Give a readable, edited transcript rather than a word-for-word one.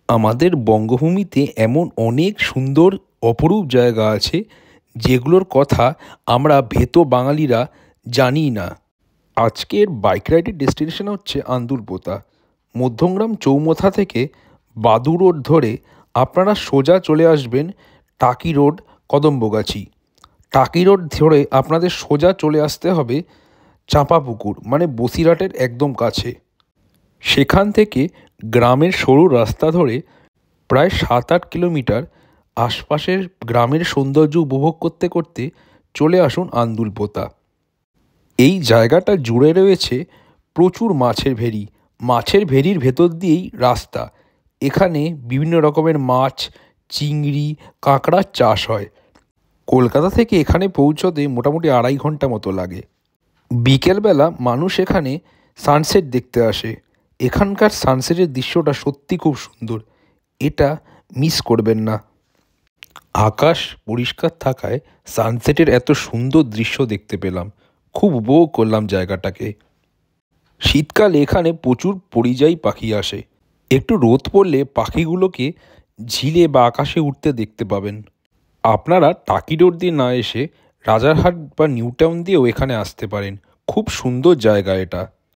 আমাদের বঙ্গভূমিতে এমন অনেক সুন্দর অপরূপ জায়গা আছে যেগুলোর কথা আমরা ভেতো বাঙালিরা জানিই না। আজকের বাইক রাইডের ডেস্টিনেশন হচ্ছে আন্দুলপোতা। মধ্যমগ্রাম চৌমথা থেকে বাদু রোড ধরে আপনারা সোজা চলে আসবেন টাকি রোড, কদম্বগাছি। টাকি রোড ধরে আপনাদের সোজা চলে আসতে হবে চাঁপাপুকুর, মানে বসিরহাটের একদম কাছে। সেখান থেকে গ্রামের সরু রাস্তা ধরে প্রায় 7-8 কিলোমিটার আশপাশের গ্রামের সৌন্দর্য উপভোগ করতে করতে চলে আসুন আন্দুলপোতা। এই জায়গাটা জুড়ে রয়েছে প্রচুর মাছের ভেড়ি। মাছের ভেড়ির ভেতর দিয়েই রাস্তা। এখানে বিভিন্ন রকমের মাছ, চিংড়ি, কাঁকড়ার চাষ হয়। কলকাতা থেকে এখানে পৌঁছতে মোটামুটি 2.5 ঘন্টা মতো লাগে। বিকেলবেলা মানুষ এখানে সানসেট দেখতে আসে। এখানকার সানসেটের দৃশ্যটা সত্যি খুব সুন্দর, এটা মিস করবেন না। আকাশ পরিষ্কার থাকায় সানসেটের এত সুন্দর দৃশ্য দেখতে পেলাম, খুব উপভোগ করলাম জায়গাটাকে। শীতকালে এখানে প্রচুর পরিযায়ী পাখি আসে। একটু রোদ পড়লে পাখিগুলোকে ঝিলে বা আকাশে উঠতে দেখতে পাবেন। আপনারা টাকি রোড দিয়ে না এসে রাজারহাট বা নিউ টাউন দিয়েও এখানে আসতে পারেন। খুব সুন্দর জায়গা এটা।